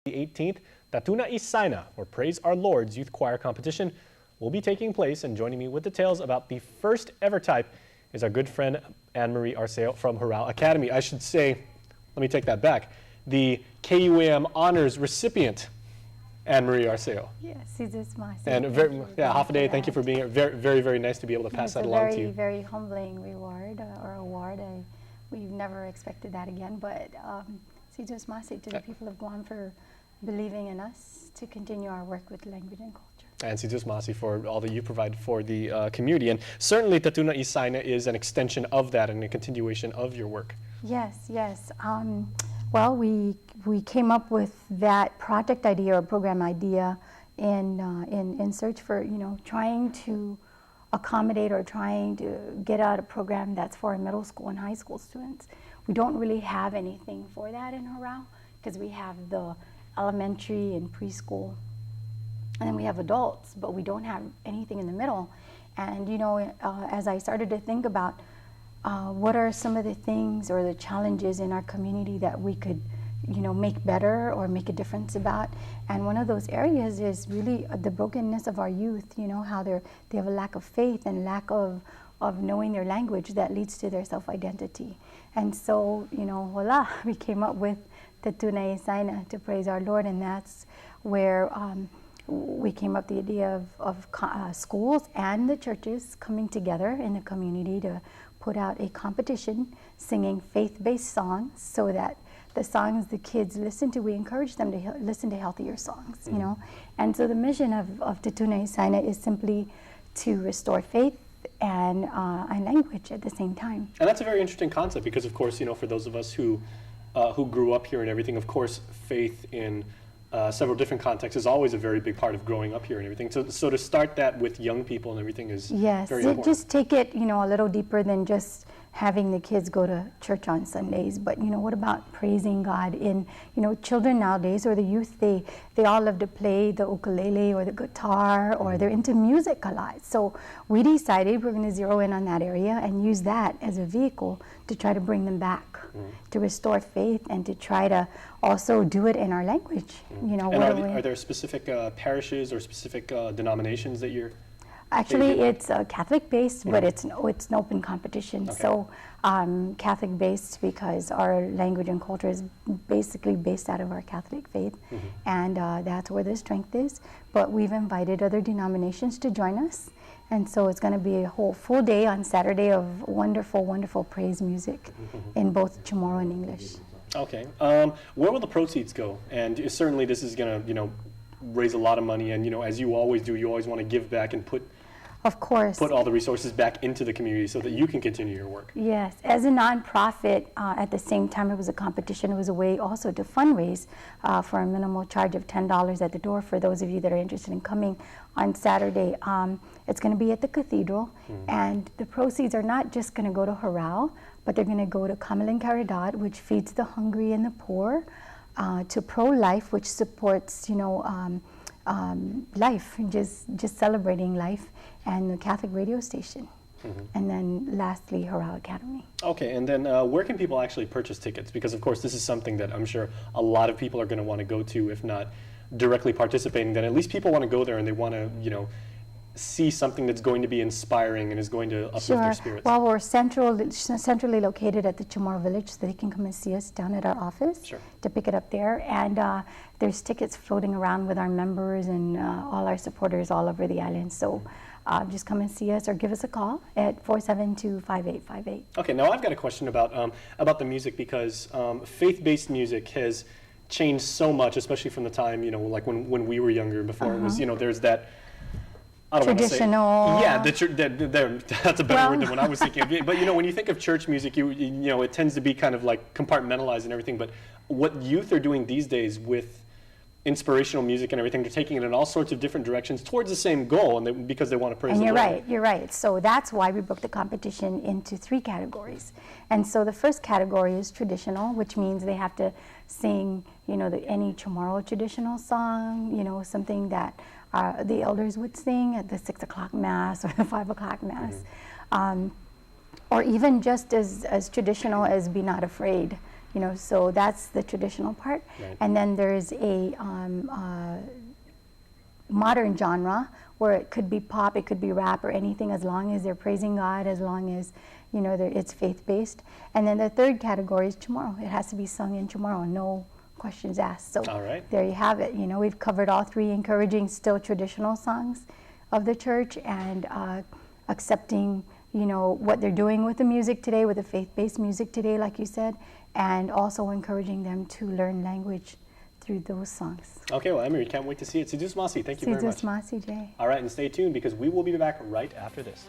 the 18th, Tatuna Isaina, or Praise Our Lord's Youth Choir Competition, will be taking place, and joining me with details about the first ever type is our good friend Anne-Marie Arceo from Hurao Academy. I should say, let me take that back, the KUAM honors recipient, Anne-Marie Arceo. Yes, it's my And half a day, thank you for being here. Very, very nice to be able to pass that along to you. It's a very humbling reward or award. We've never expected that again, but Sidus Masi to the people of Guam for believing in us to continue our work with language and culture. And Sidus Masi for all that you provide for the community. And certainly Tatuna Isaina is an extension of that and a continuation of your work. Yes. Well, we came up with that project idea or program idea in search for, trying to accommodate or trying to get out a program that's for middle school and high school students. We don't really have anything for that in Hurao because we have the elementary and preschool, and then we have adults, but we don't have anything in the middle. And as I started to think about what are some of the things or the challenges in our community that we could make better or make a difference about, and one of those areas is really the brokenness of our youth, how they have a lack of faith and lack of knowing their language that leads to their self-identity. And so, voila, we came up with Tatuna Isaina, to praise our Lord, and that's where we came up with the idea of schools and the churches coming together in the community to put out a competition singing faith-based songs so that the songs the kids listen to, we encourage them to listen to healthier songs, And so the mission of Tatuna Isaina is simply to restore faith and language at the same time. And that's a very interesting concept because, of course, for those of us who grew up here and everything, of course, faith in several different contexts is always a very big part of growing up here and everything. So to start that with young people and everything is very important. Just take it, a little deeper than just having the kids go to church on Sundays, but what about praising God in, children nowadays or the youth, they all love to play the ukulele or the guitar or they're into music a lot. So we decided we're going to zero in on that area and use that as a vehicle to try to bring them back, to restore faith and to try to also do it in our language. And are there specific parishes or specific denominations that you're Actually, it's Catholic-based, but it's an open competition. Okay. So Catholic-based because our language and culture is basically based out of our Catholic faith, and that's where the strength is. But we've invited other denominations to join us, and so it's going to be a whole full day on Saturday of wonderful, wonderful praise music in both Chamorro and English. Okay. Where will the proceeds go? And certainly this is going to, raise a lot of money, and as you always do, you always want to give back and put all the resources back into the community so that you can continue your work. Yes, as a nonprofit, at the same time it was a competition, it was a way also to fundraise for a minimal charge of $10 at the door for those of you that are interested in coming on Saturday. It's going to be at the cathedral, and the proceeds are not just going to go to Hurao, but they're going to go to Kamalan Caridad, which feeds the hungry and the poor, to Pro-Life, which supports, life, just celebrating life, and the Catholic radio station. And then lastly, Hurao Academy. Okay, and then where can people actually purchase tickets? Because, of course, this is something that I'm sure a lot of people are going to want to go to, if not directly participating, then at least people want to go there and they want to, see something that's going to be inspiring and is going to uplift their spirits. Well, we're centrally located at the Chamorro village, so they can come and see us down at our office to pick it up there. And there's tickets floating around with our members and all our supporters all over the island. So just come and see us or give us a call at 472-5858. Okay, now I've got a question about the music because faith-based music has changed so much, especially from the time, like when we were younger. Before it was, there's that. Traditional. That's a better word than what I was thinking of. But when you think of church music, it tends to be kind of like compartmentalized and everything. But what youth are doing these days with inspirational music and everything, they're taking it in all sorts of different directions towards the same goal, and because they want to praise the Lord. You're right. So that's why we broke the competition into 3 categories. And so the first category is traditional, which means they have to sing, any Chamorro traditional song, something that the elders would sing at the 6 o'clock Mass or the 5 o'clock Mass. Or even just as traditional as Be Not Afraid, so that's the traditional part. Right. And then there's a modern genre where it could be pop, it could be rap, or anything, as long as they're praising God, as long as it's faith-based. And then the third category is Chamorro. It has to be sung in Chamorro, no questions asked. So all right. there you have it. We've covered all three, encouraging still traditional songs of the church, and accepting what they're doing with the music today, with the faith-based music today, like you said, and also encouraging them to learn language through those songs. Okay, well, Anne-Marie, can't wait to see it. Sidus Masi, thank you very much. Sidus Masi, Jay. All right, and stay tuned because we will be back right after this.